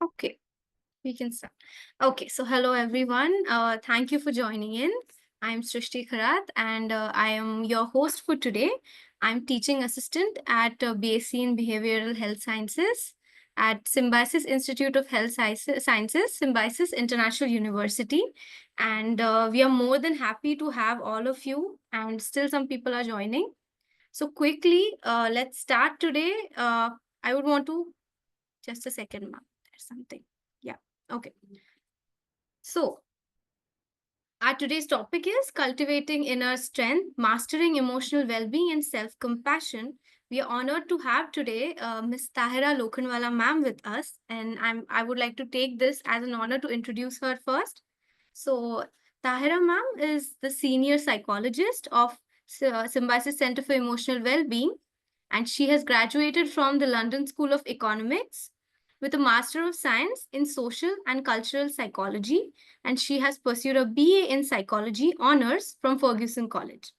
Okay, we can start. Okay, so hello everyone. Thank you for joining in. I'm Srishti Kharat and I am your host for today. I'm teaching assistant at BSc in Behavioral Health Sciences at Symbiosis Institute of Health Sciences, Symbiosis International University. And we are more than happy to have all of you, and still some people are joining. So, quickly, let's start today. I would want to just a second, ma'am. There's something. Yeah. Okay. So, our today's topic is cultivating inner strength, mastering emotional well-being, and self-compassion. We are honored to have today Ms. Tahira Lokhanwala ma'am with us, and I would like to take this as an honor to introduce her first. So, Tahira ma'am is the senior psychologist of Symbiosis Center for Emotional Well-being, and she has graduated from the London School of Economics with a Master of Science in Social and Cultural Psychology, and she has pursued a BA in Psychology honors from Fergusson College.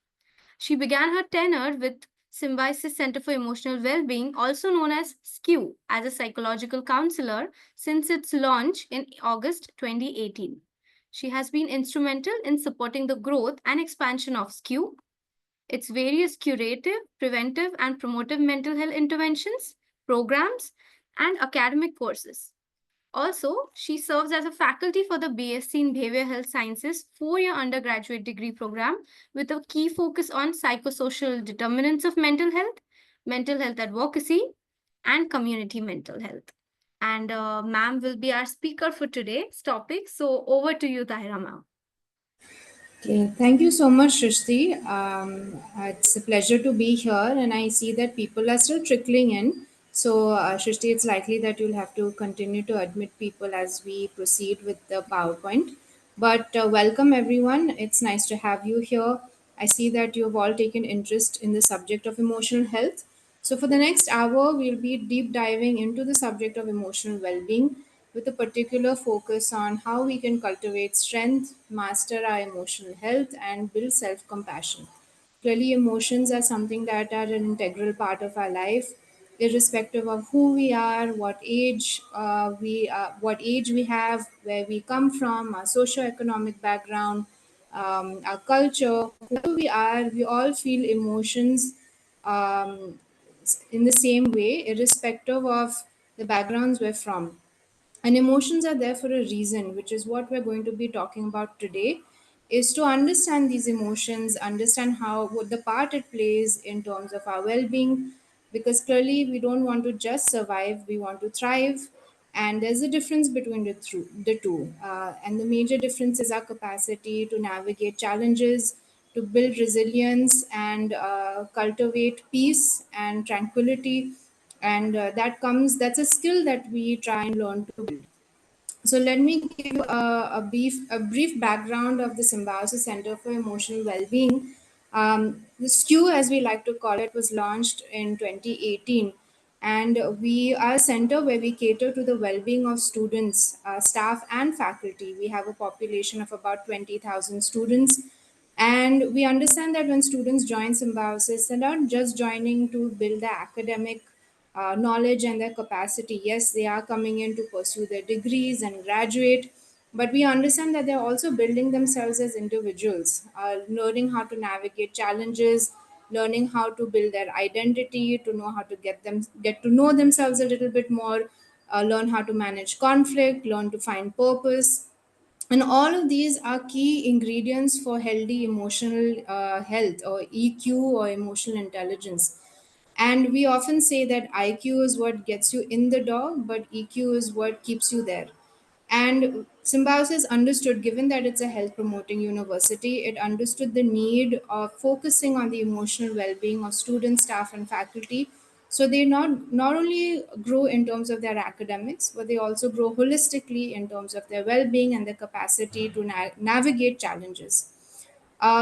She began her tenure with Symbiosis Center for Emotional Wellbeing, also known as SKEW, as a psychological counselor since its launch in August 2018. She has been instrumental in supporting the growth and expansion of SKEW, its various curative, preventive, and promotive mental health interventions, programs, and academic courses. Also, she serves as a faculty for the BSc in Behavioral Health Sciences 4-year undergraduate degree program with a key focus on psychosocial determinants of mental health advocacy, and community mental health. And ma'am will be our speaker for today's topic. So over to you, Tahira ma'am. Okay, thank you so much, Shrishti. It's a pleasure to be here, and I see that people are still trickling in. So, Shrishti, it's likely that you'll have to continue to admit people as we proceed with the PowerPoint. But welcome, everyone. It's nice to have you here. I see that you have all taken interest in the subject of emotional health. So, for the next hour, we'll be deep diving into the subject of emotional well being with a particular focus on how we can cultivate strength, master our emotional health, and build self compassion. Clearly, emotions are something that are an integral part of our life, irrespective of who we are, what age we have, where we come from, our socio-economic background, our culture, who we are. We all feel emotions um, in the same way, irrespective of the backgrounds we're from. And emotions are there for a reason, which is what we're going to be talking about today, is to understand these emotions, understand how what the part it plays in terms of our well-being, because clearly we don't want to just survive, we want to thrive. And there's a difference between the two. And the major difference is our capacity to navigate challenges, to build resilience, and cultivate peace and tranquility. And that's a skill that we try and learn to build. So let me give you a brief background of the Symbiosis Center for Emotional Wellbeing. The SKEW, as we like to call it, was launched in 2018, and we are a center where we cater to the well-being of students, staff, and faculty. We have a population of about 20,000 students, and we understand that when students join Symbiosis, they're not just joining to build their academic knowledge and their capacity. Yes, they are coming in to pursue their degrees and graduate, but we understand that they're also building themselves as individuals, learning how to navigate challenges, learning how to build their identity, to know how to get to know themselves a little bit more, learn how to manage conflict, learn to find purpose. And all of these are key ingredients for healthy emotional health, or EQ, or emotional intelligence. And we often say that IQ is what gets you in the door, but EQ is what keeps you there. And Symbiosis understood, given that it's a health promoting university, it understood the need of focusing on the emotional well being of students, staff, and faculty. So they not only grow in terms of their academics, but they also grow holistically in terms of their well being and their capacity to navigate challenges.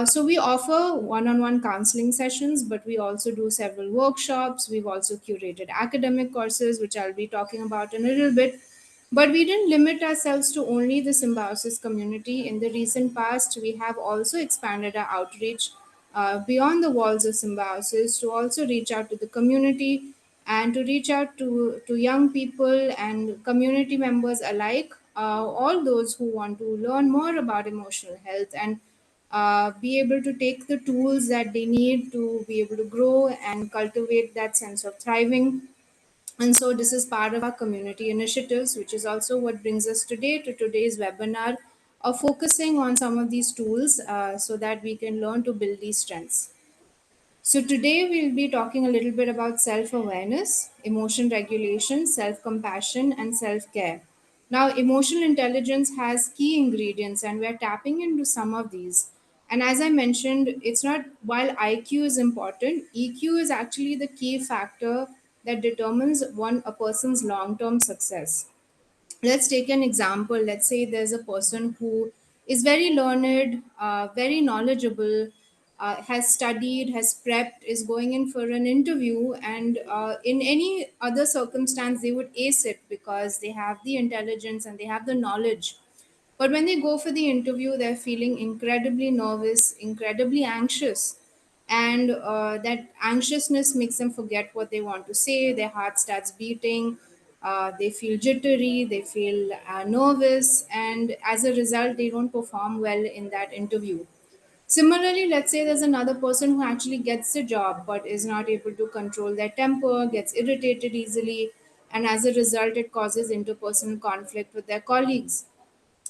So we offer one-on-one counseling sessions, but we also do several workshops. We've also curated academic courses, which I'll be talking about in a little bit. But we didn't limit ourselves to only the Symbiosis community. In the recent past, we have also expanded our outreach beyond the walls of Symbiosis to also reach out to the community, and to reach out to young people and community members alike, all those who want to learn more about emotional health and be able to take the tools that they need to be able to grow and cultivate that sense of thriving. And so this is part of our community initiatives, which is also what brings us today to today's webinar of focusing on some of these tools so that we can learn to build these strengths. So, today we'll be talking a little bit about self awareness, emotion regulation, self compassion, and self care. Now, emotional intelligence has key ingredients, and we're tapping into some of these. And as I mentioned, it's not while IQ is important, EQ is actually the key factor that determines a person's long term success. Let's take an example. Let's say there's a person who is very learned, very knowledgeable, has studied, has prepped, is going in for an interview, and in any other circumstance, they would ace it because they have the intelligence and they have the knowledge. But when they go for the interview, they're feeling incredibly nervous, incredibly anxious. And that anxiousness makes them forget what they want to say. Their heart starts beating. They feel jittery. They feel nervous. And as a result, they don't perform well in that interview. Similarly, let's say there's another person who actually gets the job but is not able to control their temper, gets irritated easily, and as a result, it causes interpersonal conflict with their colleagues.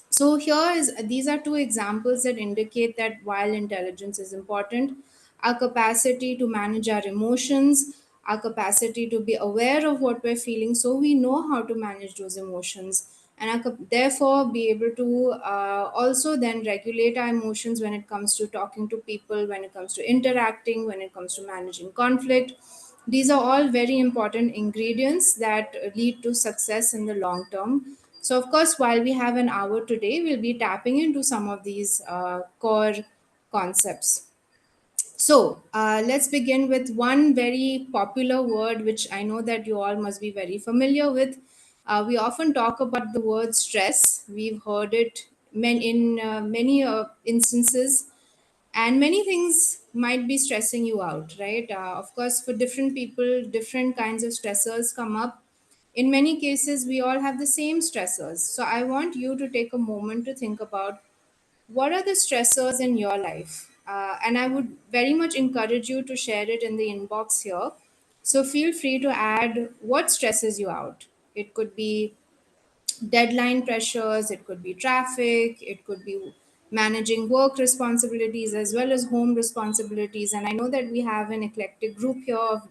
So here is these are two examples that indicate that while intelligence is important, our capacity to manage our emotions, our capacity to be aware of what we're feeling, so we know how to manage those emotions, and therefore be able to also then regulate our emotions when it comes to talking to people, when it comes to interacting, when it comes to managing conflict. These are all very important ingredients that lead to success in the long term. So, of course, while we have an hour today, we'll be tapping into some of these core concepts. So, let's begin with one very popular word, which I know that you all must be very familiar with. We often talk about the word stress. We've heard it in many instances, and many things might be stressing you out, right? Of course, for different people, different kinds of stressors come up. In many cases, we all have the same stressors. So, I want you to take a moment to think about what are the stressors in your life. And I would very much encourage you to share it in the inbox here. So, feel free to add what stresses you out. It could be deadline pressures, it could be traffic, it could be managing work responsibilities as well as home responsibilities. And I know that we have an eclectic group here of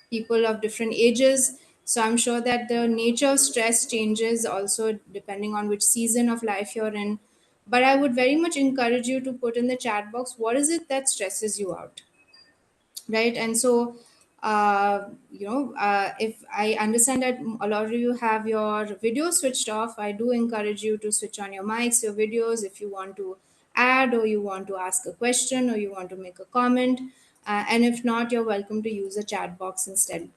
people of different ages. So I'm sure that the nature of stress changes also depending on which season of life you're in. But I would very much encourage you to put in the chat box what is it that stresses you out, right? And so if I understand that a lot of you have your video switched off, I do encourage you to switch on your mics, your videos, if you want to add or you want to ask a question or you want to make a comment. And if not, you're welcome to use a chat box instead.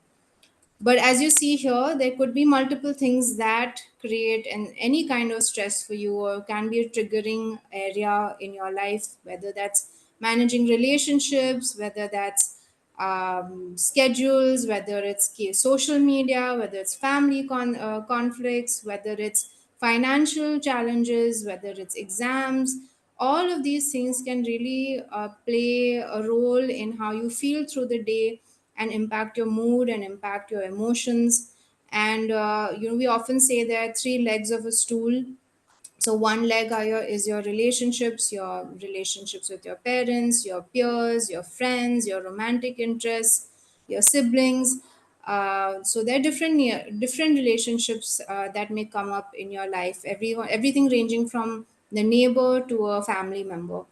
But as you see here, there could be multiple things that create any kind of stress for you or can be a triggering area in your life, whether that's managing relationships, whether that's schedules, whether it's social media, whether it's family conflicts, whether it's financial challenges, whether it's exams. All of these things can really play a role in how you feel through the day and impact your mood and impact your emotions. And we often say there are three legs of a stool. So one leg is your relationships with your parents, your peers, your friends, your romantic interests, your siblings. So there are different relationships that may come up in your life. Everything ranging from the neighbor to a family member.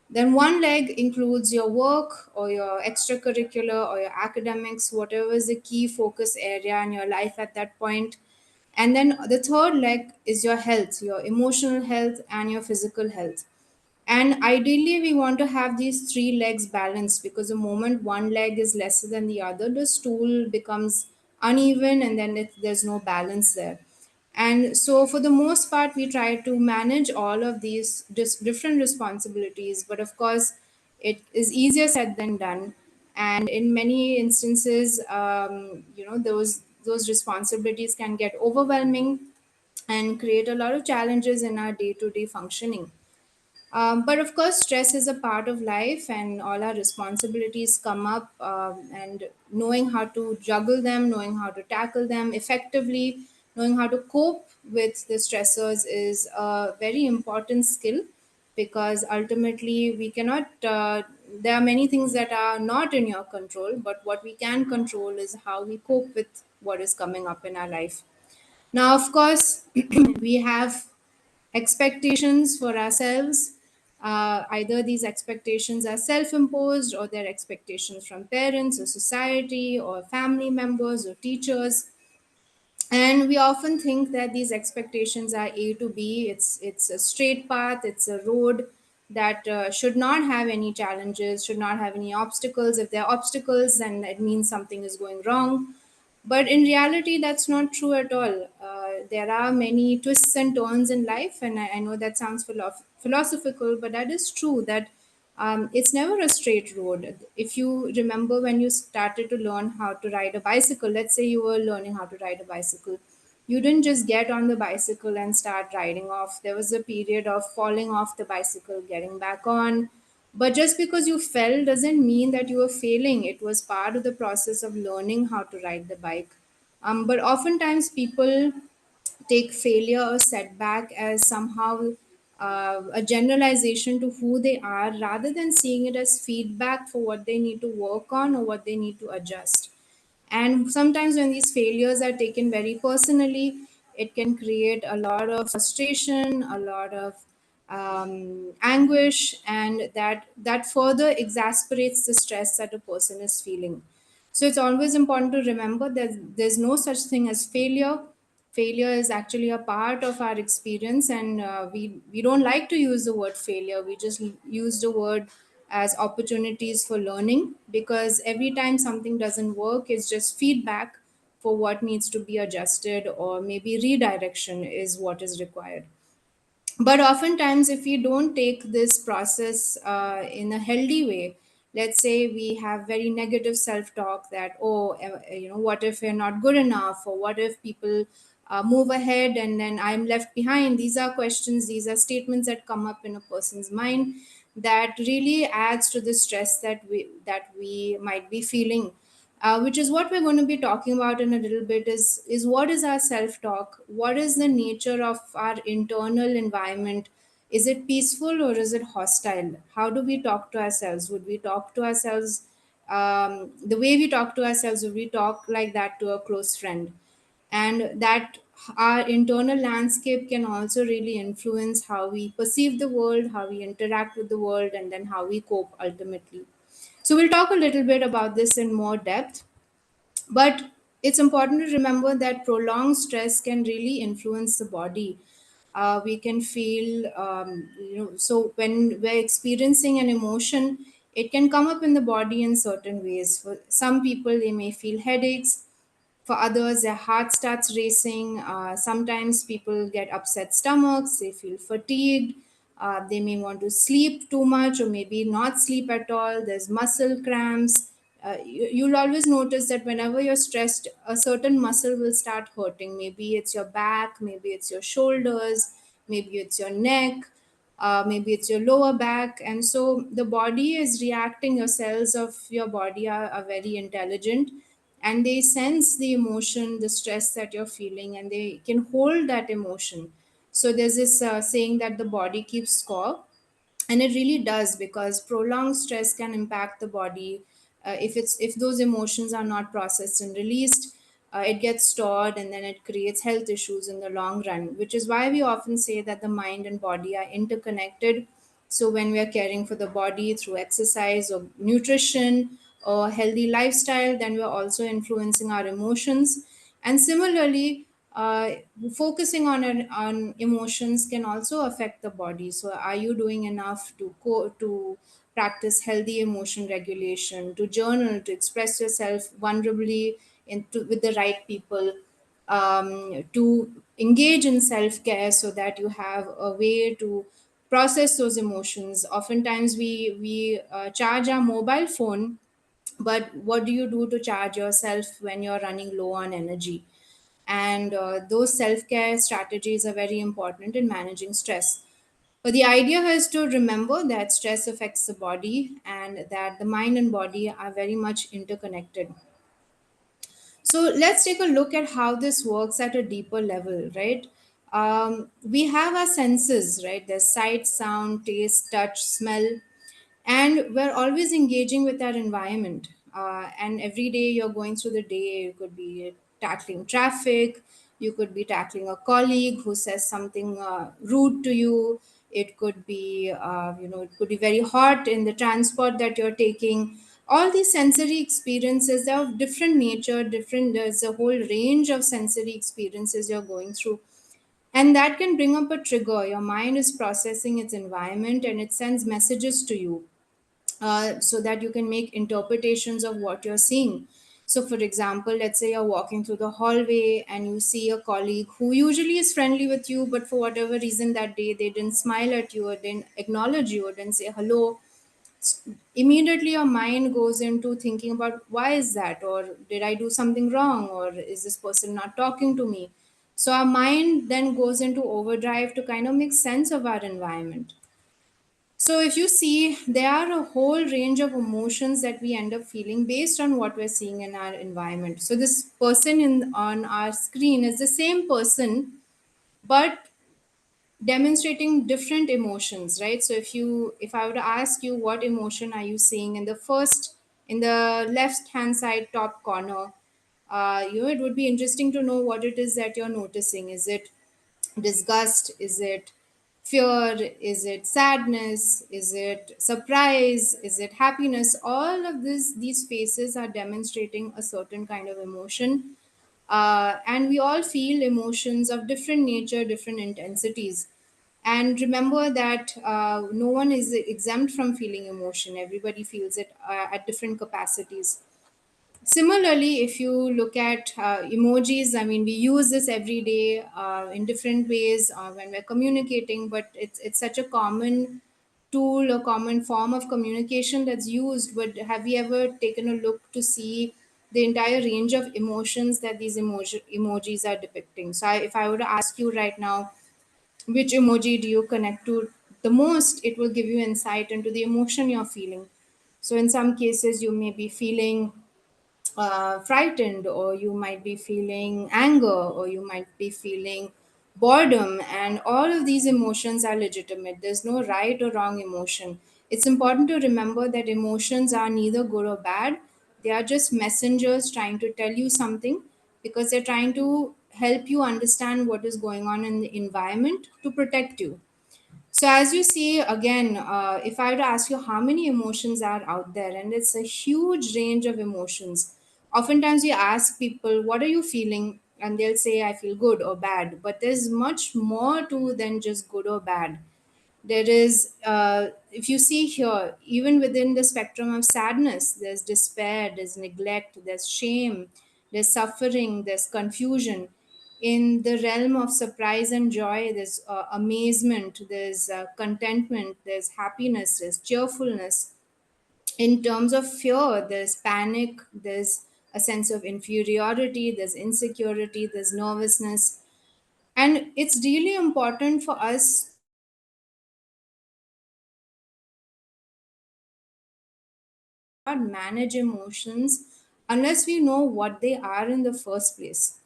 Then one leg includes your work or your extracurricular or your academics, whatever is the key focus area in your life at that point. And then the third leg is your health, your emotional health and your physical health. And ideally, we want to have these three legs balanced, because the moment one leg is lesser than the other, the stool becomes uneven and then there's no balance there. And so, for the most part, we try to manage all of these different responsibilities. But of course, it is easier said than done. and in many instances, those responsibilities can get overwhelming and create a lot of challenges in our day-to-day functioning. But of course, stress is a part of life, and all our responsibilities come up. And knowing how to juggle them, knowing how to tackle them effectively, knowing how to cope with the stressors is a very important skill, because ultimately we cannot. There are many things that are not in your control, but what we can control is how we cope with what is coming up in our life. Now, of course, we have expectations for ourselves. Either these expectations are self imposed, or they're expectations from parents or society or family members or teachers. And we often think that these expectations are A to B. It's a straight path, it's a road that should not have any challenges, should not have any obstacles. If there are obstacles, then it means something is going wrong. But in reality, that's not true at all. There are many twists and turns in life, and I know that sounds philosophical, but that is true. That it's never a straight road. If you remember when you started to learn how to ride a bicycle, let's say you were learning how to ride a bicycle, you didn't just get on the bicycle and start riding off. There was a period of falling off the bicycle, getting back on. But just because you fell doesn't mean that you were failing. It was part of the process of learning how to ride the bike. But oftentimes people take failure or setback as somehow a generalization to who they are, rather than seeing it as feedback for what they need to work on or what they need to adjust. And sometimes when these failures are taken very personally, it can create a lot of frustration, a lot of anguish, and that further exasperates the stress that a person is feeling. So it's always important to remember that there's no such thing as failure. Failure is actually a part of our experience, and we don't like to use the word failure. We just use the word as opportunities for learning, because every time something doesn't work, it's just feedback for what needs to be adjusted, or maybe redirection is what is required. But oftentimes, if we don't take this process in a healthy way, let's say we have very negative self-talk that, oh, what if we're not good enough, or what if people move ahead and then I'm left behind. These are questions, these are statements that come up in a person's mind, that really adds to the stress that we might be feeling. Which is what we're going to be talking about in a little bit, is what is our self talk, what is the nature of our internal environment. Is it peaceful or is it hostile? How do we talk to ourselves? Would we talk to ourselves the way we talk to ourselves? Would we talk like that to a close friend? And that our internal landscape can also really influence how we perceive the world, how we interact with the world, and then how we cope ultimately. So we'll talk a little bit about this in more depth. But it's important to remember that prolonged stress can really influence the body. We can feel, so when we're experiencing an emotion, it can come up in the body in certain ways. For some people, they may feel headaches. For others, their heart starts racing. Sometimes people get upset stomachs, they feel fatigued. They may want to sleep too much or maybe not sleep at all. There's muscle cramps. You'll always notice that whenever you're stressed, a certain muscle will start hurting. Maybe it's your back, maybe it's your shoulders, maybe it's your neck, maybe it's your lower back. And so the body is reacting. Your cells of your body are very intelligent, and they sense the emotion, the stress that you're feeling, and they can hold that emotion. So there's this saying that the body keeps score, and it really does, because prolonged stress can impact the body. If those emotions are not processed and released, it gets stored, and then it creates health issues in the long run, which is why we often say that the mind and body are interconnected. So when we are caring for the body through exercise or nutrition or healthy lifestyle, then we're also influencing our emotions. And similarly, uh, focusing on emotions can also affect the body. So are you doing enough to practice healthy emotion regulation, to journal, to express yourself vulnerably with the right people, to engage in self-care so that you have a way to process those emotions? Oftentimes we charge our mobile phone, but what do you do to charge yourself when you're running low on energy? And those self-care strategies are very important in managing stress. But the idea is to remember that stress affects the body and that the mind and body are very much interconnected. So let's take a look at how this works at a deeper level, right? We have our senses, right? There's sight, sound, taste, touch, smell, and we're always engaging with our environment. And every day you're going through the day, you could be tackling traffic, you could be tackling a colleague who says something rude to you. It could be, it could be very hot in the transport that you're taking. All these sensory experiences, they're of different nature, different. There's a whole range of sensory experiences you're going through, and that can bring up a trigger. Your mind is processing its environment and it sends messages to you, so that you can make interpretations of what you're seeing. So, for example, let's say you're walking through the hallway and you see a colleague who usually is friendly with you, but for whatever reason that day they didn't smile at you or didn't acknowledge you or didn't say hello. Immediately your mind goes into thinking about why is that, or did I do something wrong, or is this person not talking to me? So our mind then goes into overdrive to kind of make sense of our environment. So, if you see, there are a whole range of emotions that we end up feeling based on what we're seeing in our environment. So, this person in on our screen is the same person, but demonstrating different emotions, right? So, if I were to ask you what emotion are you seeing in the first, in the left hand side top corner, it would be interesting to know what it is that you're noticing. Is it disgust? Is it fear? Is it sadness? Is it surprise? Is it happiness? All of these faces are demonstrating a certain kind of emotion. And we all feel emotions of different nature, different intensities. And remember that no one is exempt from feeling emotion. Everybody feels it at different capacities. Similarly, if you look at emojis, I mean, we use this every day in different ways when we're communicating, but it's such a common tool, a common form of communication that's used. But have you ever taken a look to see the entire range of emotions that these emojis are depicting? So, if I were to ask you right now, which emoji do you connect to the most, it will give you insight into the emotion you're feeling. So, in some cases, you may be feeling frightened, or you might be feeling anger, or you might be feeling boredom, and all of these emotions are legitimate. There's no right or wrong emotion. It's important to remember that emotions are neither good or bad. They are just messengers trying to tell you something, because they're trying to help you understand what is going on in the environment to protect you. So, as you see, again, if I were to ask you how many emotions are out there, and it's a huge range of emotions. Oftentimes, we ask people, what are you feeling? And they'll say, I feel good or bad. But there's much more to than just good or bad. There is, if you see here, even within the spectrum of sadness, there's despair, there's neglect, there's shame, there's suffering, there's confusion. In the realm of surprise and joy, there's amazement, there's contentment, there's happiness, there's cheerfulness. In terms of fear, there's panic, there's a sense of inferiority, there's insecurity, there's nervousness. And it's really important for us not manage emotions unless we know what they are in the first place.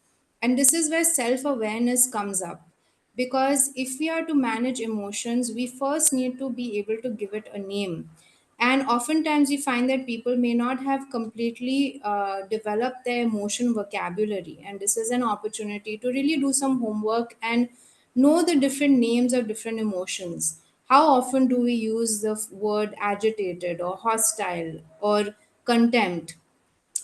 And this is where self awareness comes up. Because if we are to manage emotions, we first need to be able to give it a name. And oftentimes we find that people may not have completely developed their emotion vocabulary. And this is an opportunity to really do some homework and know the different names of different emotions. How often do we use the word agitated or hostile or contempt?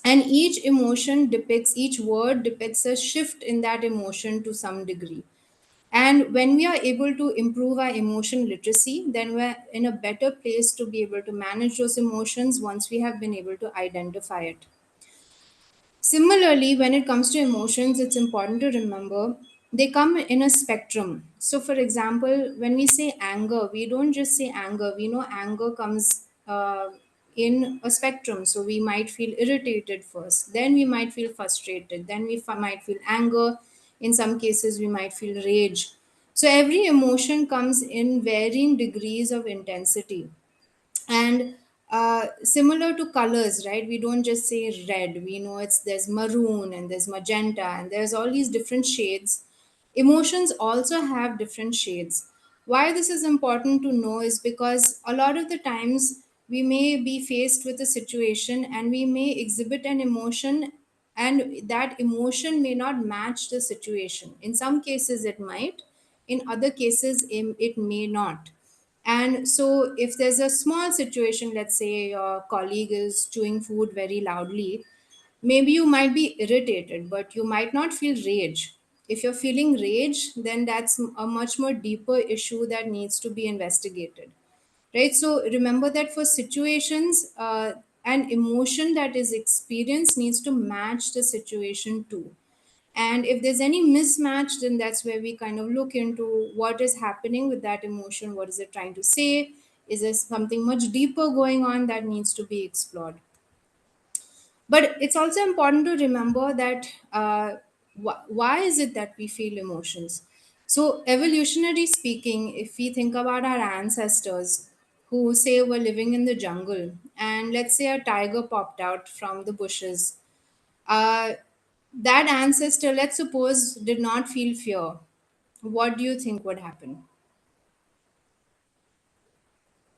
And each emotion depicts, each word depicts a shift in that emotion to some degree. And when we are able to improve our emotion literacy, then we're in a better place to be able to manage those emotions once we have been able to identify it. Similarly, when it comes to emotions, it's important to remember they come in a spectrum. So, for example, when we say anger, we don't just say anger. We know anger comes in a spectrum. So we might feel irritated first, then we might feel frustrated, then we might feel anger. In some cases, we might feel rage. So every emotion comes in varying degrees of intensity. And similar to colors, right? We don't just say red. We know there's maroon and there's magenta and there's all these different shades. Emotions also have different shades. Why this is important to know is because a lot of the times we may be faced with a situation and we may exhibit an emotion, and that emotion may not match the situation. In some cases it might, in other cases it may not. And so, if there's a small situation, let's say your colleague is chewing food very loudly, maybe you might be irritated, but you might not feel rage. If you're feeling rage, then that's a much more deeper issue that needs to be investigated, right? So, remember that for situations, an emotion that is experienced needs to match the situation too. And if there's any mismatch, then that's where we kind of look into what is happening with that emotion. What is it trying to say? Is there something much deeper going on that needs to be explored? But it's also important to remember that why is it that we feel emotions? So, evolutionary speaking, if we think about our ancestors who say were living in the jungle, and let's say a tiger popped out from the bushes, uh, that ancestor, let's suppose, did not feel fear. What do you think would happen?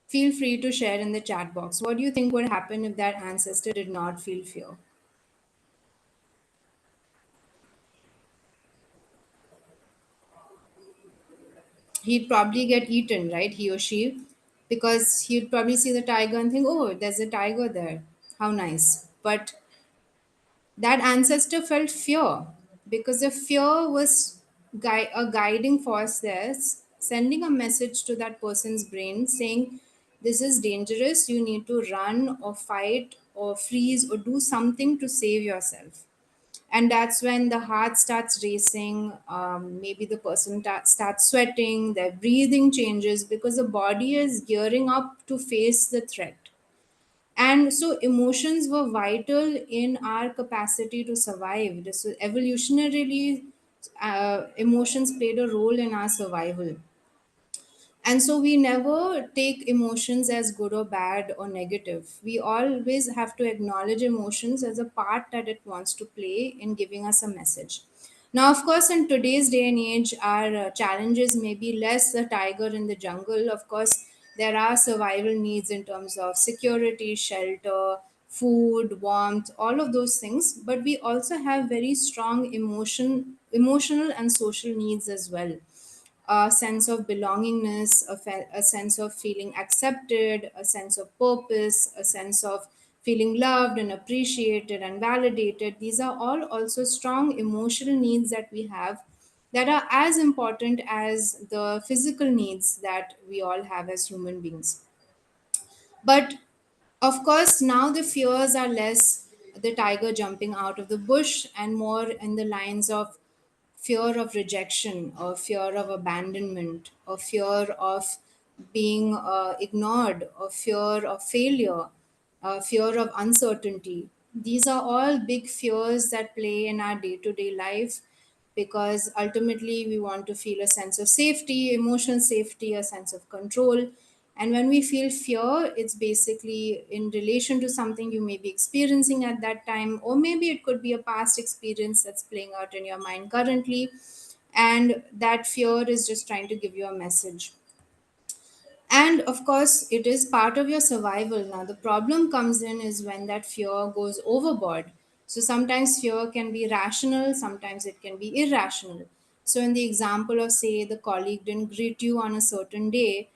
Feel free to share in the chat box. What do you think would happen if that ancestor did not feel fear? He'd probably get eaten, right? He or she, because he'd probably see the tiger and think, oh, there's a tiger there. How nice. But that ancestor felt fear because the fear was a guiding force there, sending a message to that person's brain saying, this is dangerous, you need to run or fight or freeze or do something to save yourself. And that's when the heart starts racing. Maybe the person starts sweating, their breathing changes because the body is gearing up to face the threat. And so emotions were vital in our capacity to survive. So evolutionarily, emotions played a role in our survival. And so we never take emotions as good or bad or negative. We always have to acknowledge emotions as a part that it wants to play in giving us a message. Now, of course, in today's day and age, our challenges may be less a tiger in the jungle. Of course, there are survival needs in terms of security, shelter, food, warmth, all of those things. But we also have very strong emotional and social needs as well. A sense of belongingness, a sense of feeling accepted, a sense of purpose, a sense of feeling loved and appreciated and validated. These are all also strong emotional needs that we have that are as important as the physical needs that we all have as human beings. But of course, now the fears are less the tiger jumping out of the bush and more in the lines of fear of rejection or fear of abandonment or fear of being ignored or fear of failure, fear of uncertainty. These are all big fears that play in our day to day life because ultimately we want to feel a sense of safety, emotional safety, a sense of control. And when we feel fear, it's basically in relation to something you may be experiencing at that time, or maybe it could be a past experience that's playing out in your mind currently. And that fear is just trying to give you a message. And of course, it is part of your survival. Now, the problem comes in is when that fear goes overboard. So sometimes fear can be rational, sometimes it can be irrational. So, in the example of, say, the colleague didn't greet you on a certain day,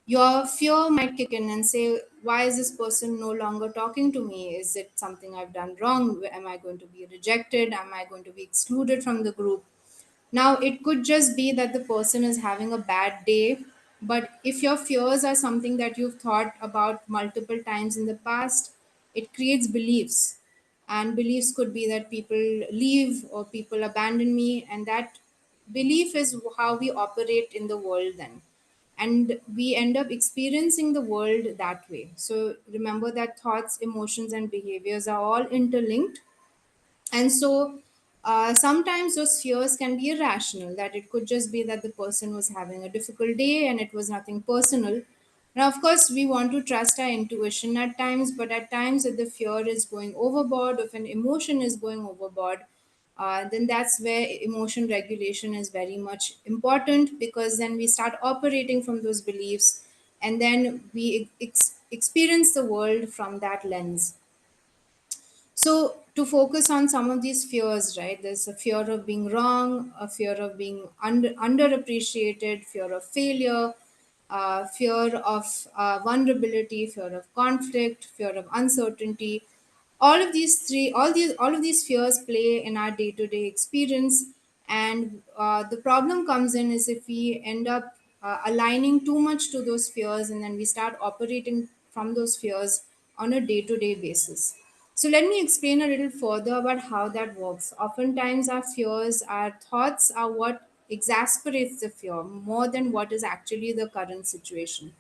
your fear might kick in and say, why is this person no longer talking to me? Is it something I've done wrong? Am I going to be rejected? Am I going to be excluded from the group? Now, it could just be that the person is having a bad day, but if your fears are something that you've thought about multiple times in the past, it creates beliefs. And beliefs could be that people leave or people abandon me, and that belief is how we operate in the world then. and we end up experiencing the world that way. So remember that thoughts, emotions, and behaviors are all interlinked. And so sometimes those fears can be irrational, that it could just be that the person was having a difficult day and it was nothing personal. Now, of course, we want to trust our intuition at times, but at times, if the fear is going overboard, if an emotion is going overboard, then that's where emotion regulation is very much important, because then we start operating from those beliefs, and then we experience the world from that lens. So, to focus on some of these fears, right? There's a fear of being wrong, a fear of being underappreciated, fear of failure, fear of vulnerability, fear of conflict, fear of uncertainty. All of these fears play in our day-to-day experience, and the problem comes in is if we end up aligning too much to those fears, and then we start operating from those fears on a day-to-day basis. So let me explain a little further about how that works. Oftentimes, our fears, our thoughts are what exasperates the fear more than what is actually the current situation.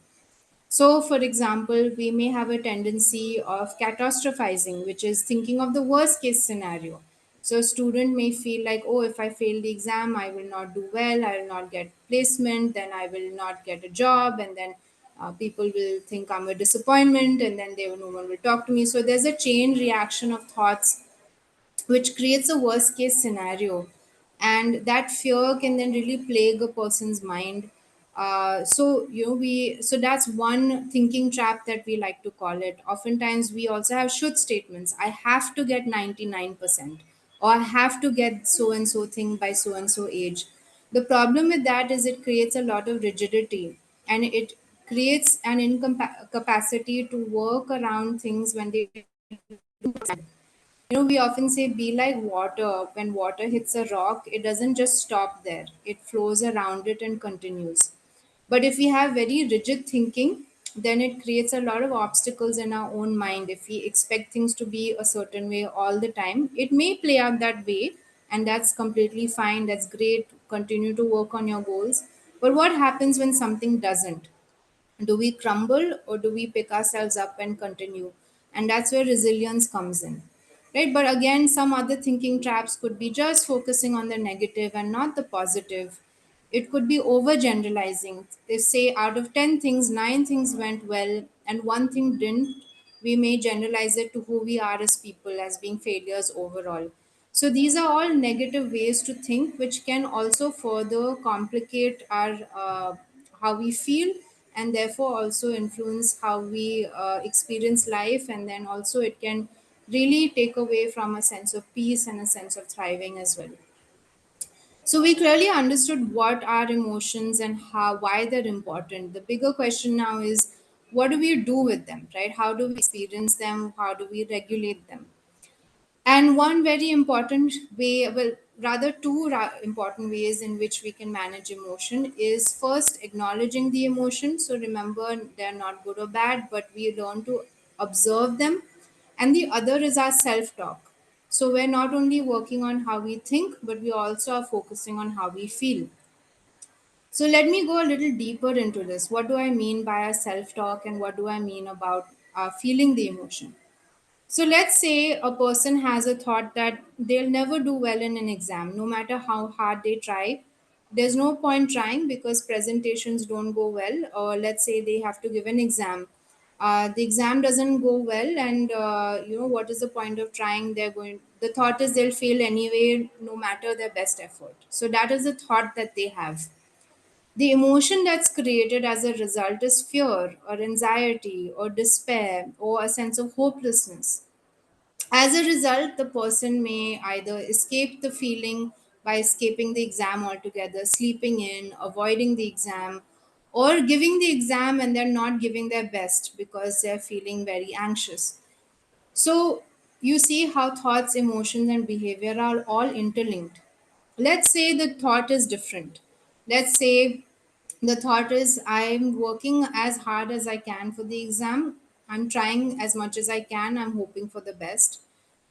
So, for example, we may have a tendency of catastrophizing, which is thinking of the worst case scenario. So, a student may feel like, oh, if I fail the exam, I will not do well, I will not get placement, then I will not get a job, and then people will think I'm a disappointment, and then no one will talk to me. So, there's a chain reaction of thoughts which creates a worst case scenario, and that fear can then really plague a person's mind. So that's one thinking trap that we like to call it. Oftentimes we also have should statements: I have to get 99%, or I have to get so and so thing by so and so age. The problem with that is it creates a lot of rigidity, and it creates an incapacity to work around things when they we often say be like water. When water hits a rock, it doesn't just stop there, it flows around it and continues. But if we have very rigid thinking, then it creates a lot of obstacles in our own mind. If we expect things to be a certain way all the time, it may play out that way, and that's completely fine. That's great. Continue to work on your goals. But what happens when something doesn't? Do we crumble, or do we pick ourselves up and continue? And that's where resilience comes in, right? But again, some other thinking traps could be just focusing on the negative and not the positive. It could be overgeneralizing. They say out of 10 things, 9 things went well and one thing didn't. We may generalize it to who we are as people as being failures overall. So these are all negative ways to think, which can also further complicate our how we feel, and therefore also influence how we experience life, and then also it can really take away from a sense of peace and a sense of thriving as well. So we clearly understood what are emotions and how why they're important. The bigger question now is, what do we do with them, right? How do we experience them? How do we regulate them? And one very important way, well, rather two important ways in which we can manage emotion is first acknowledging the emotion. So remember, they're not good or bad, but we learn to observe them. And the other is our self talk. So we're not only working on how we think, but we also are focusing on how we feel. So let me go a little deeper into this. What do I mean by a self talk, and what do I mean about feeling the emotion? So let's say a person has a thought that they'll never do well in an exam, no matter how hard they try. There's no point trying because presentations don't go well. Or let's say they have to give an exam. The exam doesn't go well, and what is the point of trying? They're going. The thought is they'll fail anyway, no matter their best effort. So that is the thought that they have. The emotion that's created as a result is fear or anxiety or despair or a sense of hopelessness. As a result, the person may either escape the feeling by escaping the exam altogether, sleeping in, avoiding the exam, or giving the exam and they're not giving their best because they're feeling very anxious. So, you see how thoughts, emotions, and behavior are all interlinked. Let's say the thought is different. Let's say the thought is, I'm working as hard as I can for the exam, I'm trying as much as I can, I'm hoping for the best.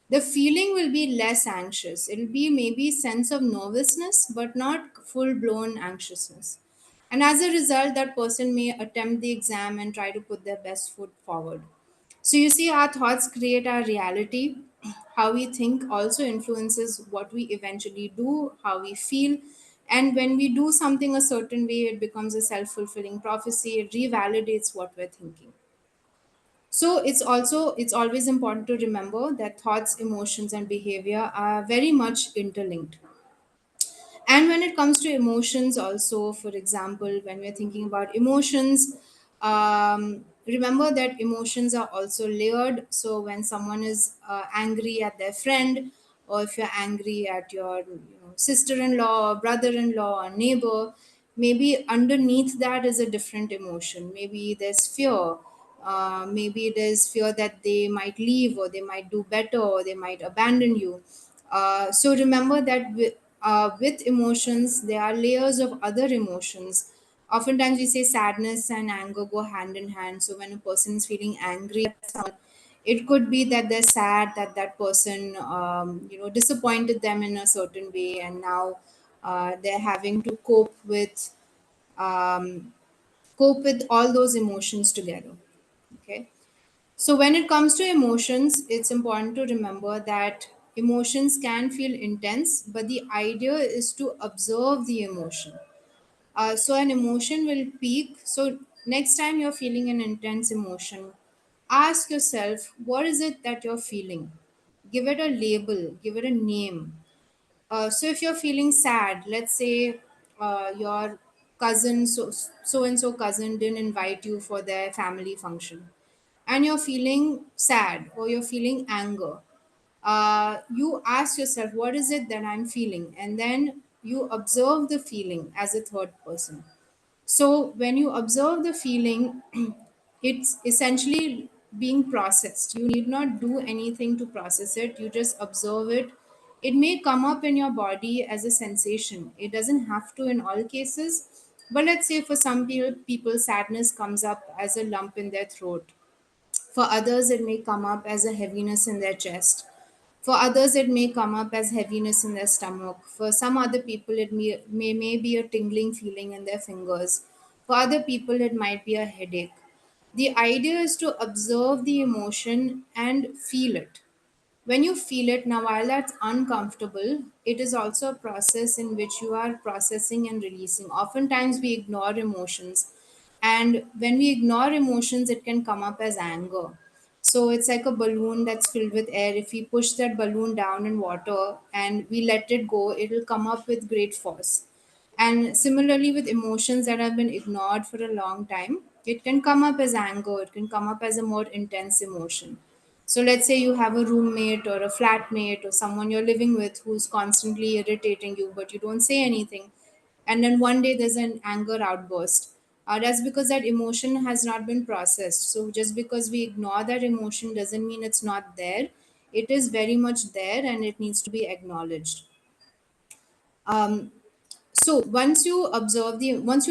The feeling will be less anxious. It'll be maybe sense of nervousness, but not full blown anxiousness. And as a result, that person may attempt the exam and try to put their best foot forward. So you see, our thoughts create our reality. How we think also influences what we eventually do, how we feel. And when we do something a certain way, it becomes a self fulfilling prophecy. It revalidates what we're thinking. So it's always important to remember that thoughts, emotions, and behavior are very much interlinked. And when it comes to emotions also, for example, when we're thinking about emotions, remember that emotions are also layered. So when someone is angry at their friend, or if you're angry at your sister-in-law or brother-in-law or neighbor, maybe underneath that is a different emotion. Maybe there's fear, maybe there's fear that they might leave, or they might do better, or they might abandon you. So remember that with emotions, there are layers of other emotions. Oftentimes, we say sadness and anger go hand in hand. So when a person is feeling angry at someone, it could be that they're sad that that person, disappointed them in a certain way, and now they're having to um, cope with all those emotions together. Okay. So, when it comes to emotions, it's important to remember that emotions can feel intense, but the idea is to observe the emotion. So, an emotion will peak. So, next time you're feeling an intense emotion, ask yourself, what is it that you're feeling? Give it a label, give it a name. So if you're feeling sad, let's say your cousin, so and so cousin didn't invite you for their family function, and you're feeling sad or you're feeling anger, you ask yourself, what is it that I'm feeling? And then you observe the feeling as a third person. So when you observe the feeling, it's essentially being processed. You need not do anything to process it, you just observe it. It may come up in your body as a sensation. It doesn't have to in all cases. But let's say for some people sadness comes up as a lump in their throat. For others, it may come up as a heaviness in their chest. For others, it may come up as heaviness in their stomach. For some other people, it may be a tingling feeling in their fingers. For other people, it might be a headache. The idea is to observe the emotion and feel it. When you feel it, now while that's uncomfortable, it is also a process in which you are processing and releasing. Oftentimes, we ignore emotions, and when we ignore emotions, it can come up as anger. So it's like a balloon that's filled with air. If we push that balloon down in water and we let it go, it will come up with great force. And similarly, with emotions that have been ignored for a long time, it can come up as anger, it can come up as a more intense emotion. So, let's say you have a roommate or a flatmate or someone you're living with who's constantly irritating you, but you don't say anything. And then one day there's an anger outburst. That's because that emotion has not been processed. So, just because we ignore that emotion doesn't mean it's not there. It is very much there and it needs to be acknowledged. So once you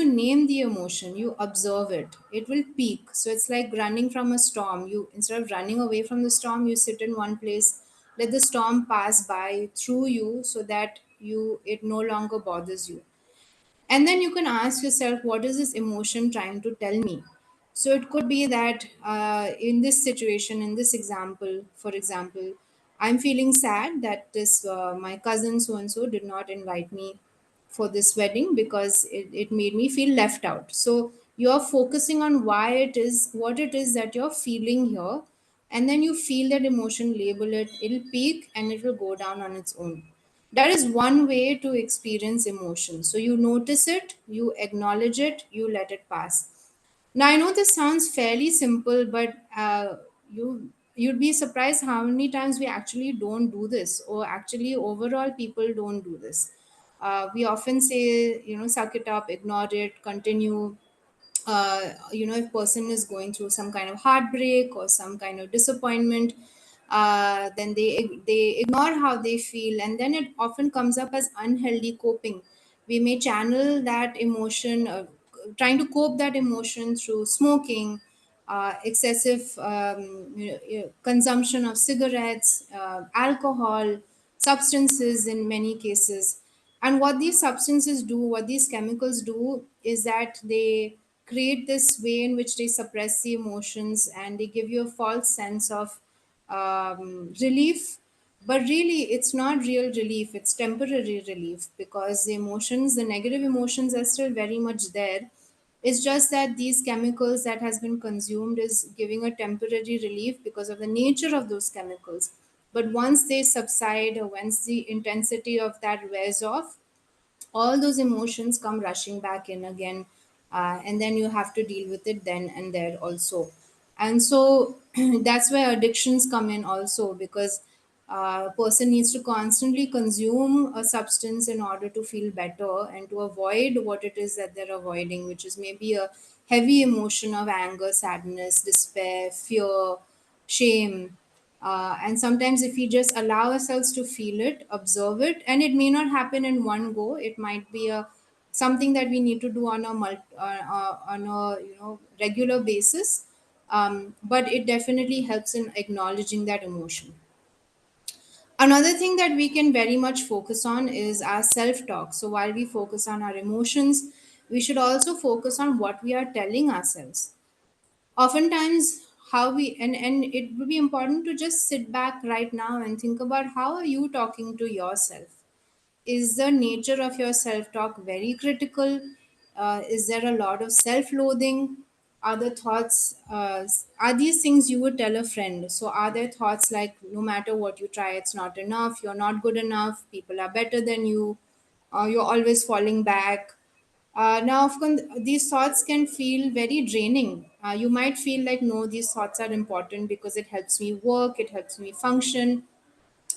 name the emotion, you observe it, it will peak. So it's like running from a storm. You, instead of running away from the storm, you sit in one place, let the storm pass by through you, so that it no longer bothers you. And then you can ask yourself, what is this emotion trying to tell me? So it could be that in this situation, in this example, for example, I'm feeling sad that this my cousin so and so did not invite me for this wedding because it made me feel left out. So you're focusing on why it is, what it is that you're feeling here, and then you feel that emotion, label it, it'll peak and it will go down on its own. That is one way to experience emotion. So you notice it, you acknowledge it, you let it pass. Now I know this sounds fairly simple, but you'd be surprised how many times we actually don't do this, or actually overall people don't do this. We often say, suck it up, ignore it, continue. If person is going through some kind of heartbreak or some kind of disappointment, then they ignore how they feel, and then it often comes up as unhealthy coping. We may channel that emotion, trying to cope that emotion through smoking, excessive consumption of cigarettes, alcohol, substances in many cases. And what these substances do, what these chemicals do, is that they create this way in which they suppress the emotions and they give you a false sense of relief. But really, it's not real relief, it's temporary relief, because the emotions, the negative emotions, are still very much there. It's just that these chemicals that has been consumed is giving a temporary relief because of the nature of those chemicals. But once they subside, or once the intensity of that wears off, all those emotions come rushing back in again, and then you have to deal with it then and there also. And so that's where addictions come in also, because a person needs to constantly consume a substance in order to feel better and to avoid what it is that they're avoiding, which is maybe a heavy emotion of anger, sadness, despair, fear, shame. And sometimes, if we just allow ourselves to feel it, observe it, and it may not happen in one go. It might be a something that we need to do on a on a regular basis. But it definitely helps in acknowledging that emotion. Another thing that we can very much focus on is our self talk. So while we focus on our emotions, we should also focus on what we are telling ourselves. Oftentimes, how we, and it would be important to just sit back right now and think about, how are you talking to yourself? Is the nature of your self talk very critical? Is there a lot of self loathing? Are the thoughts, are these things you would tell a friend? So, are there thoughts like, no matter what you try, it's not enough, you're not good enough, people are better than you, you're always falling back? Now, of course, these thoughts can feel very draining. You might feel like, no, these thoughts are important because it helps me work, it helps me function,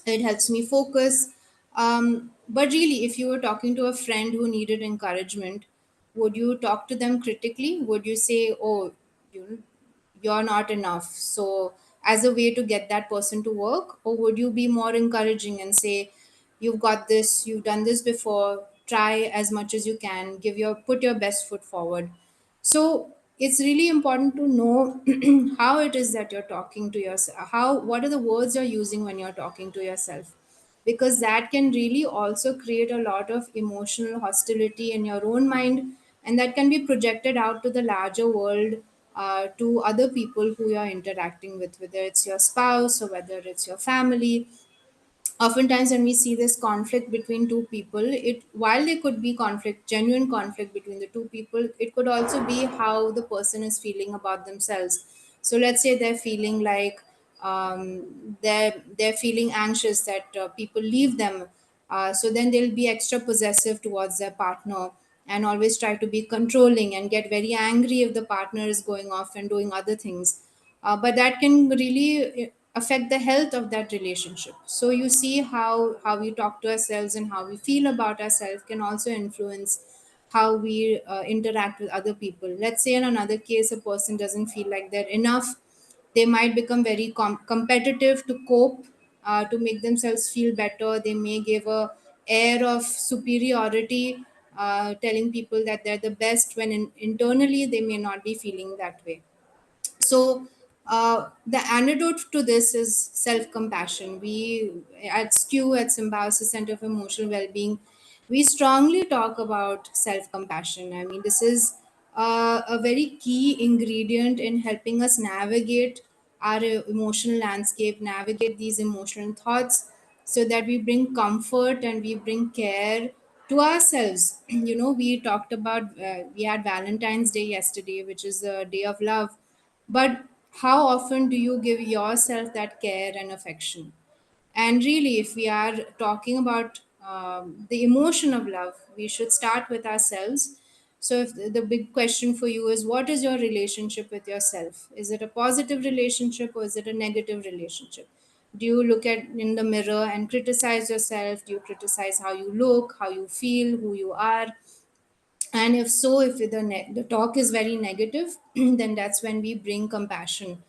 it helps me focus. But really, if you were talking to a friend who needed encouragement, would you talk to them critically? Would you say, oh, you, you're not enough, so, as a way to get that person to work? Or would you be more encouraging and say, you've got this, you've done this before, try as much as you can, give your, put your best foot forward? So it's really important to know how it is that you're talking to yourself, how, what are the words you're using when you're talking to yourself, because that can really also create a lot of emotional hostility in your own mind, and that can be projected out to the larger world, to other people who you're interacting with, whether it's your spouse or whether it's your family. Oftentimes, when we see this conflict between two people, it, while there could be conflict, genuine conflict between the two people, it could also be how the person is feeling about themselves. So let's say they're feeling like, they're feeling anxious that people leave them, so then they'll be extra possessive towards their partner and always try to be controlling and get very angry if the partner is going off and doing other things. But that can really affect the health of that relationship. So you see how we talk to ourselves and how we feel about ourselves can also influence how we interact with other people. Let's say in another case, a person doesn't feel like they're enough. They might become very competitive to cope, to make themselves feel better. They may give a air of superiority, telling people that they're the best, when internally they may not be feeling that way. So the antidote to this is self-compassion. We at SKU, at Symbiosis Center for Emotional Wellbeing, we strongly talk about self-compassion. I mean, this is a very key ingredient in helping us navigate our emotional landscape, navigate these emotional thoughts, so that we bring comfort and we bring care to ourselves. We talked about, we had Valentine's Day yesterday, which is the day of love. But how often do you give yourself that care and affection? And really, if we are talking about the emotion of love, we should start with ourselves. So, if the big question for you is, what is your relationship with yourself? Is it a positive relationship or is it a negative relationship? Do you look at in the mirror and criticize yourself? Do you criticize how you look, how you feel, who you are? And if so, if the talk is very negative, then that's when we bring compassion.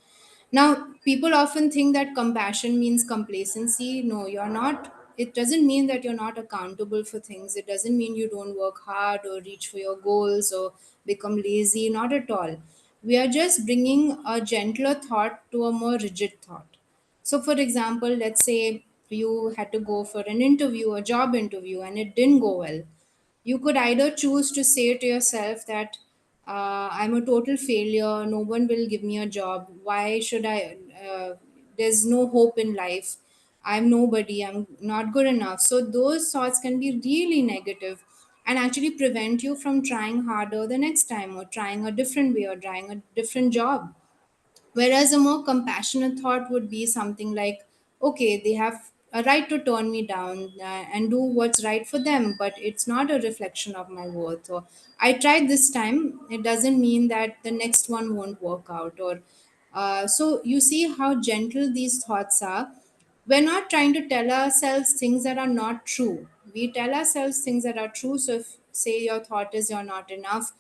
Now, people often think that compassion means complacency. No, you're not. It doesn't mean that you're not accountable for things. It doesn't mean you don't work hard or reach for your goals or become lazy. Not at all. We are just bringing a gentler thought to a more rigid thought. So, for example, let's say you had to go for an interview, a job interview, and it didn't go well, you could either choose to say to yourself that I'm a total failure, no one will give me a job, why should I, there's no hope in life, I'm nobody, I'm not good enough. So those thoughts can be really negative and actually prevent you from trying harder the next time, or trying a different way, or trying a different job. Whereas a more compassionate thought would be something like, okay, they have a right to turn me down and do what's right for them, but it's not a reflection of my worth. Or I tried this time, it doesn't mean that the next one won't work out. Or so you see how gentle these thoughts are. We're not trying to tell ourselves things that are not true. We tell ourselves things that are true. So if say your thought is you're not enough,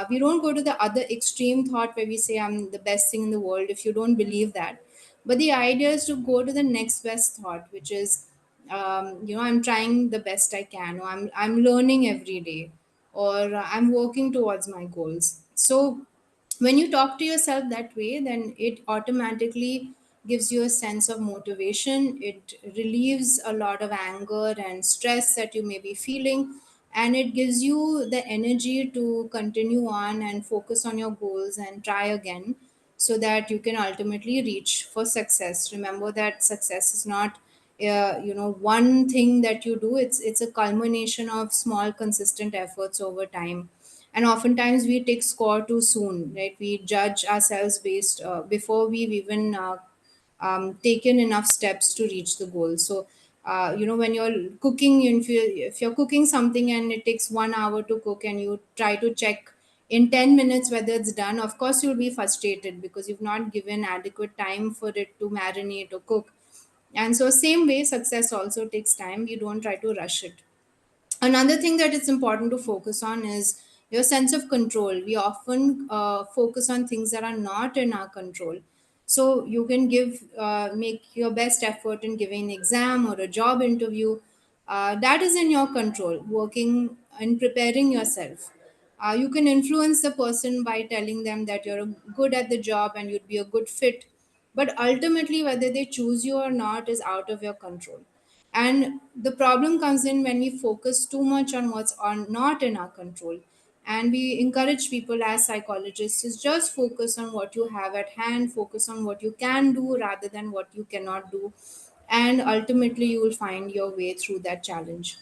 we don't go to the other extreme thought where we say I'm the best thing in the world if you don't believe that. But the idea is to go to the next best thought, which is, I'm trying the best I can, or I'm learning every day, or I'm working towards my goals. So when you talk to yourself that way, then it automatically gives you a sense of motivation. It relieves a lot of anger and stress that you may be feeling, and it gives you the energy to continue on and focus on your goals and try again, so that you can ultimately reach for success. Remember that success is not one thing that you do. It's a culmination of small consistent efforts over time. And oftentimes we take score too soon, right? We judge ourselves based before we've even taken enough steps to reach the goal. So when you're cooking, if you're cooking something and it takes 1 hour to cook, and you try to check in 10 minutes whether it's done, of course you'll be frustrated because you've not given adequate time for it to marinate or cook. And so same way, success also takes time. You don't try to rush it. Another thing that it's important to focus on is your sense of control. We often focus on things that are not in our control. So you can make your best effort in giving an exam or a job interview. That is in your control. Working and preparing yourself, you can influence the person by telling them that you're good at the job and you'd be a good fit. But ultimately, whether they choose you or not is out of your control. And the problem comes in when we focus too much on what's not in our control. And we encourage people as psychologists to just focus on what you have at hand, focus on what you can do rather than what you cannot do. And ultimately, you will find your way through that challenge.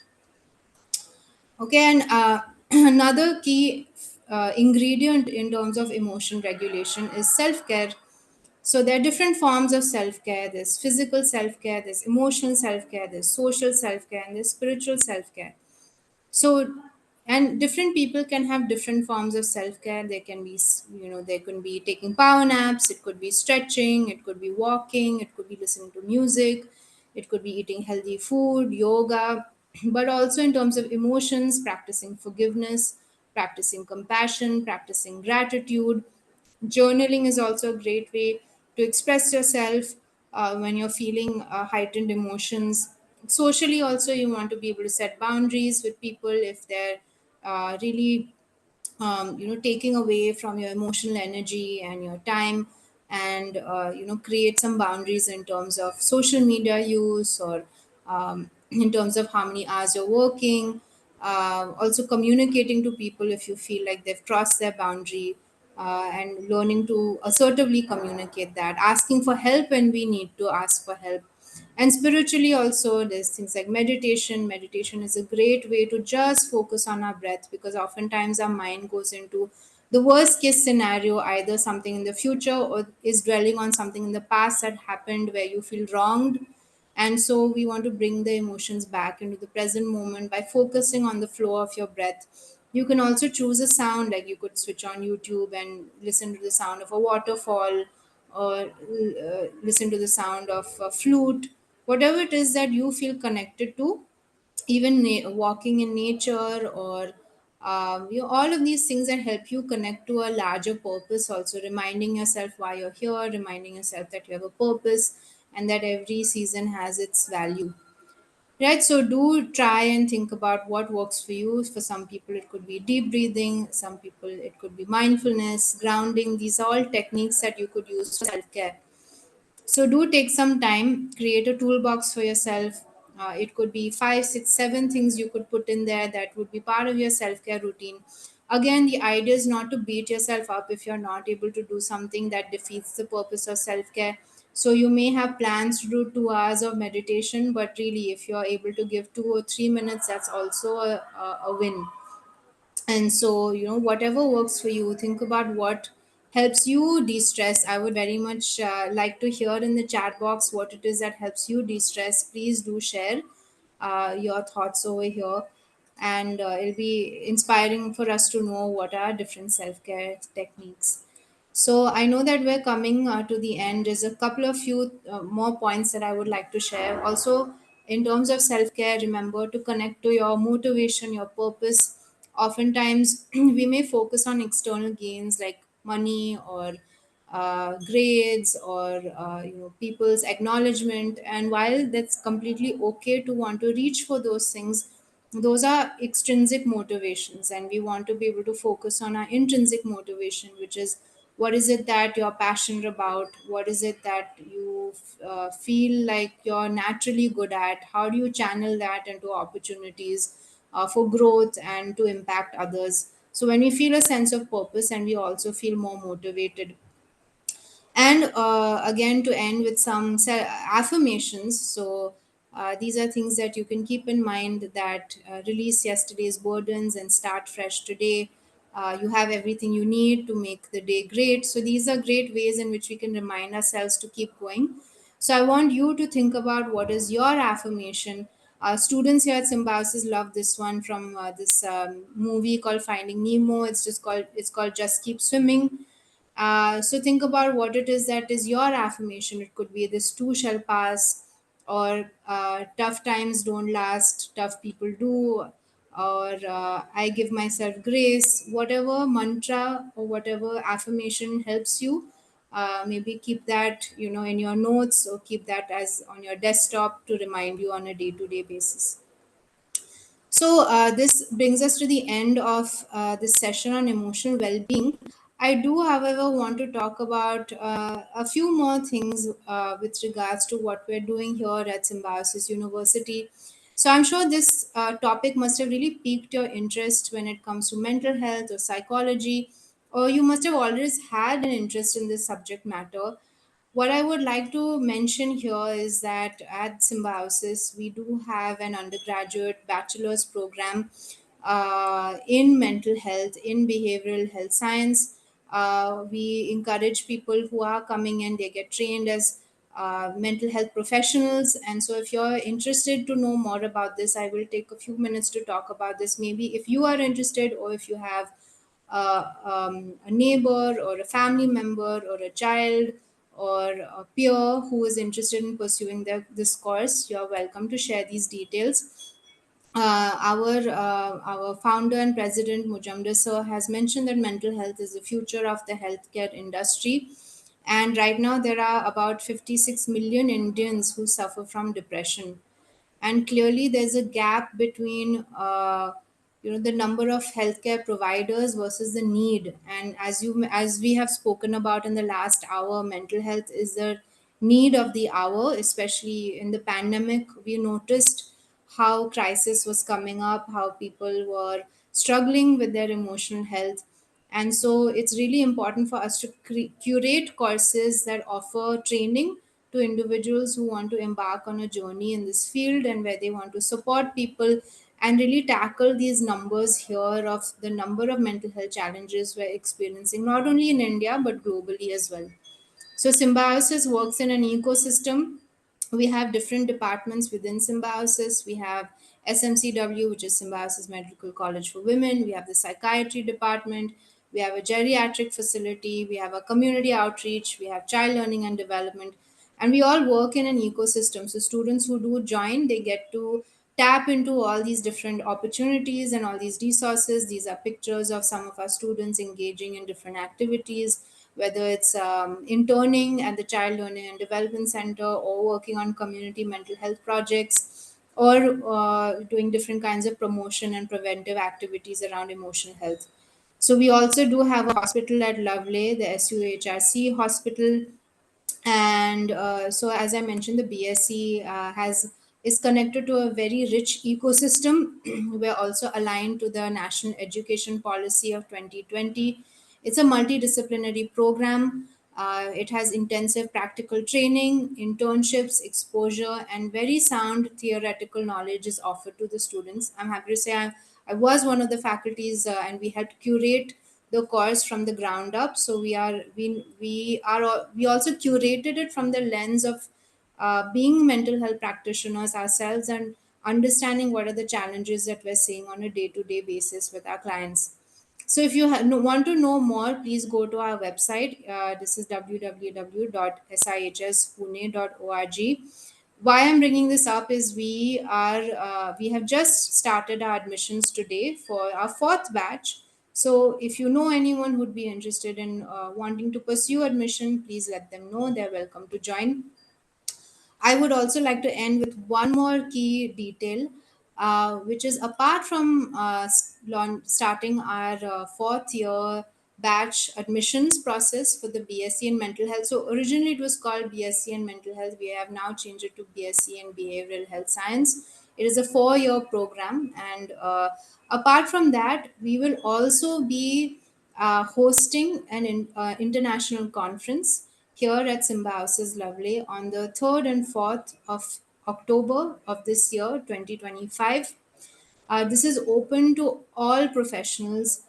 Okay, and another key ingredient in terms of emotion regulation is self care. So there are different forms of self care. There's physical self care, there's emotional self care, there's social self care, and there's spiritual self care. So, and different people can have different forms of self care. They can be, they can be taking power naps, it could be stretching, it could be walking, it could be listening to music, it could be eating healthy food, yoga, but also in terms of emotions, practicing forgiveness, practicing compassion, practicing gratitude. Journaling is also a great way to express yourself when you're feeling heightened emotions. Socially, also, you want to be able to set boundaries with people if they're really taking away from your emotional energy and your time. And create some boundaries in terms of social media use, or in terms of how many hours you're working. Also communicating to people if you feel like they've crossed their boundary, and learning to assertively communicate that, asking for help when we need to ask for help. And spiritually also, there's things like meditation is a great way to just focus on our breath, because oftentimes our mind goes into the worst case scenario, either something in the future or is dwelling on something in the past that happened where you feel wronged. And so we want to bring the emotions back into the present moment by focusing on the flow of your breath. You can also choose a sound, like you could switch on YouTube and listen to the sound of a waterfall, or listen to the sound of a flute, whatever it is that you feel connected to. Even walking in nature, or all of these things that help you connect to a larger purpose, also reminding yourself why you're here, reminding yourself that you have a purpose and that every season has its value. Right, so do try and think about what works for you. For some people, it could be deep breathing, some people, it could be mindfulness, grounding. These are all techniques that you could use for self care. So do take some time, create a toolbox for yourself. It could be five, six, seven things you could put in there that would be part of your self care routine. Again, the idea is not to beat yourself up if you're not able to do something that defeats the purpose of self care. So you may have plans to do 2 hours of meditation, but really, if you're able to give 2 or 3 minutes, that's also a win. And so, whatever works for you, think about what helps you de-stress. I would very much like to hear in the chat box what it is that helps you de-stress. Please do share your thoughts over here, and it'll be inspiring for us to know what are different self-care techniques. So I know that we're coming to the end. There's a couple of few more points that I would like to share. Also, in terms of self care, remember to connect to your motivation, your purpose. Oftentimes, we may focus on external gains like money or grades or people's acknowledgement. And while that's completely okay to want to reach for those things, those are extrinsic motivations, and we want to be able to focus on our intrinsic motivation, which is what is it that you're passionate about, what is it that you feel like you're naturally good at, how do you channel that into opportunities for growth and to impact others. So when we feel a sense of purpose, and we also feel more motivated. And again, to end with some affirmations. So these are things that you can keep in mind, that release yesterday's burdens and start fresh today. You have everything you need to make the day great. So these are great ways in which we can remind ourselves to keep going. So I want you to think about what is your affirmation. Students here at Symbiosis love this one from this movie called Finding Nemo. It's called Just Keep Swimming. So think about what it is that is your affirmation. It could be this too shall pass, or tough times don't last, tough people do, or I give myself grace. Whatever mantra or whatever affirmation helps you, maybe keep that in your notes, or keep that as on your desktop to remind you on a day-to-day basis. So, this brings us to the end of this session on emotional well being. I do, however, want to talk about a few more things with regards to what we're doing here at Symbiosis University. So, I'm sure this topic must have really piqued your interest when it comes to mental health or psychology, or you must have always had an interest in this subject matter. What I would like to mention here is that at Symbiosis, we do have an undergraduate bachelor's program in mental health, in behavioral health science. We encourage people who are coming in, they get trained as mental health professionals. And so, if you're interested to know more about this, I will take a few minutes to talk about this. Maybe if you are interested, or if you have a neighbor or a family member or a child or a peer who is interested in pursuing this course, you're welcome to share these details. Our founder and president Mujamdar sir has mentioned that mental health is the future of the healthcare industry, and right now there are about 56 million Indians who suffer from depression. And clearly there's a gap between the number of healthcare providers versus the need. And as we have spoken about in the last hour, mental health is the need of the hour. Especially in the pandemic, we noticed how crisis was coming up, how people were struggling with their emotional health. And so it's really important for us to curate courses that offer training to individuals who want to embark on a journey in this field, and where they want to support people and really tackle these numbers here of the number of mental health challenges we're experiencing, not only in India but globally as well. So Symbiosis works in an ecosystem. We have different departments within Symbiosis. We have SMCW, which is Symbiosis Medical College for Women. We have the psychiatry department. We have a geriatric facility. We have a community outreach. We have child learning and development. And we all work in an ecosystem. So students who do join, they get to tap into all these different opportunities and all these resources. These are pictures of some of our students engaging in different activities, whether it's interning at the Child Learning and Development Center, or working on community mental health projects, or doing different kinds of promotion and preventive activities around emotional health. So we also do have a hospital at Lovely, the SUHRC hospital, And so, as I mentioned, the BSc has is connected to a very rich ecosystem. We're also aligned to the National Education Policy of 2020. It's a multidisciplinary program. It has intensive practical training, internships, exposure, and very sound theoretical knowledge is offered to the students. I'm happy to say I was one of the faculties, and we had to curate the course from the ground up. So we also curated it from the lens of being mental health practitioners ourselves and understanding what are the challenges that we're seeing on a day-to-day basis with our clients. So if you want to know more, please go to our website. This is www.sihspune.org. Why I'm bringing this up is we have just started our admissions today for our fourth batch. So if you know anyone who'd be interested in wanting to pursue admission, please let them know. They're welcome to join. I would also like to end with one more key detail, which is apart from starting our fourth year batch admissions process for the BSc in mental health. So originally it was called BSc in mental health. We have now changed it to BSc in behavioral health science. It is a 4 year program, and apart from that, we will also be hosting an international conference here at Symbiosis Lovely on the 3rd and 4th of October of this year, 2025. This is open to all professionals.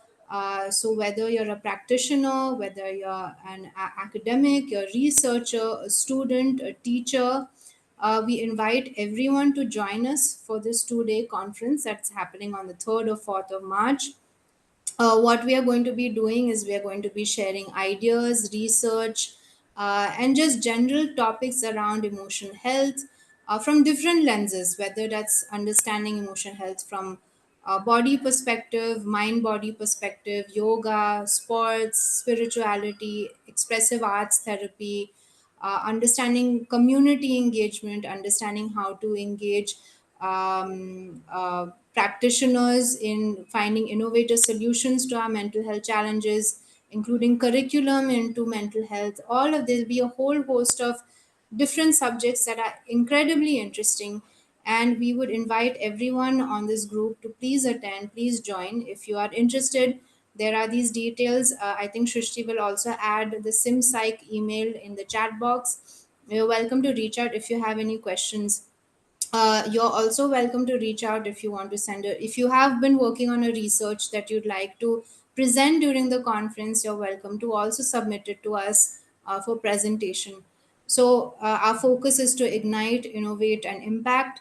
So, whether you're a practitioner, whether you're an academic, you're a researcher, a student, a teacher, we invite everyone to join us for this 2 day conference that's happening on the 3rd or 4th of March. What we are going to be doing is we are going to be sharing ideas, research, and just general topics around emotional health from different lenses, whether that's understanding emotional health from a body perspective, mind body perspective, yoga, sports, spirituality, expressive arts therapy, understanding community engagement, understanding how to engage practitioners in finding innovative solutions to our mental health challenges, including curriculum into mental health. All of this will be a whole host of different subjects that are incredibly interesting. And we would invite everyone on this group to please attend, please join. If you are interested, there are these details. I think Shrishti will also add the SimPsych email in the chat box. You're welcome to reach out if you have any questions. You're also welcome to reach out if you want to send a, if you have been working on a research that you'd like to present during the conference, you're welcome to also submit it to us for presentation. So our focus is to ignite, innovate, and impact.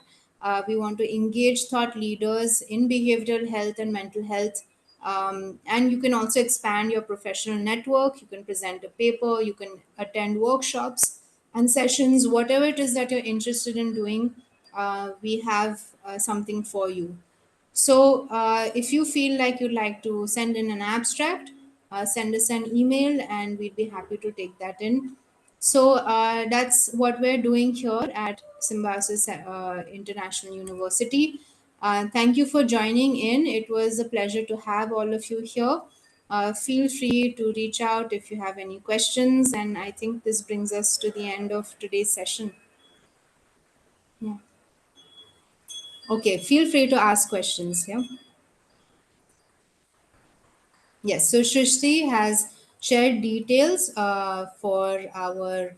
We want to engage thought leaders in behavioral health and mental health. And you can also expand your professional network. You can present a paper, you can attend workshops and sessions, whatever it is that you're interested in doing. We have something for you. So if you feel like you'd like to send in an abstract, send us an email and we'd be happy to take that in. So that's what we're doing here at Symbiosis International University. Thank you for joining in. It was a pleasure to have all of you here. Feel free to reach out if you have any questions. And I think this brings us to the end of today's session. Yeah. Okay, feel free to ask questions. Yeah. Yes, so Shrishti has shared details for our,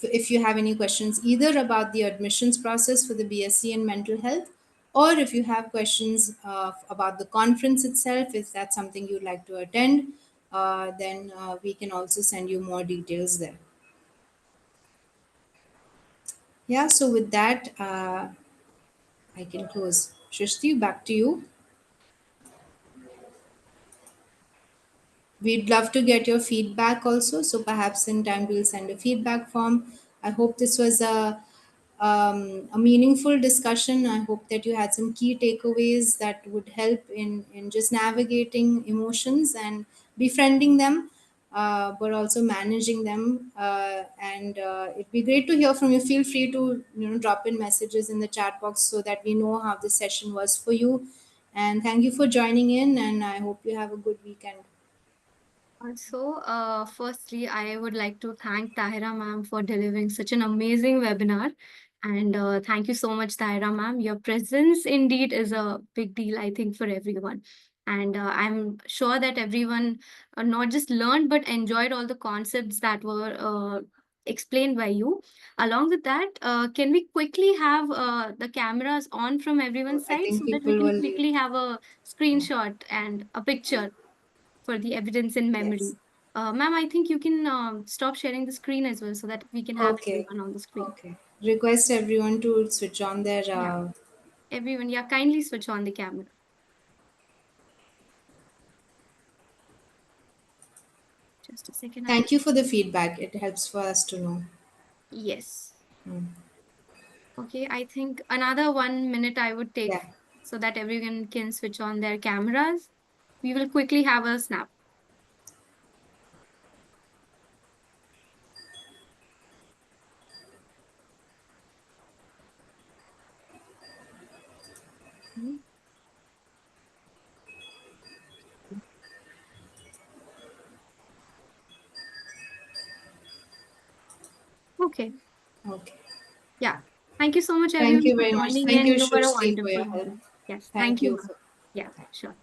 if you have any questions either about the admissions process for the BSc in mental health, or if you have questions about the conference itself, if that's something you'd like to attend, then we can also send you more details there. Yeah, so with that, I can close. Shrishti, back to you. We'd love to get your feedback also. So perhaps in time we'll send a feedback form. I hope this was a meaningful discussion. I hope that you had some key takeaways that would help in just navigating emotions and befriending them, but also managing them. And it'd be great to hear from you. Feel free to drop in messages in the chat box so that we know how the session was for you. And thank you for joining in. And I hope you have a good weekend. Firstly, I would like to thank Tahira ma'am for delivering such an amazing webinar. And thank you so much, Tahira ma'am. Your presence indeed is a big deal, I think, for everyone. And I'm sure that everyone not just learned, but enjoyed all the concepts that were explained by you. Along with that, can we quickly have the cameras on from everyone's I side think so that we people can will leave. quickly have a Yeah. screenshot and a picture for the evidence in Yes. memory. Ma'am, I think you can stop sharing the screen as well so that we can have Okay. everyone on the screen. Okay. Request everyone to switch on their. Yeah, everyone, yeah, kindly switch on the camera. Just a second, I'll. Thank you for the feedback. It helps for us to know. Yes. Mm. Okay, I think another 1 minute I would take Yeah. so that everyone can switch on their cameras. We will quickly have a snap. Mhm. Okay, Okay. yeah. Thank you so much, Thank everyone, you for very much. joining Thank in. you, You were a Shrishti, for wonderful your help. host. Yes, thank Thank you, you. ma'am. Yeah, sure.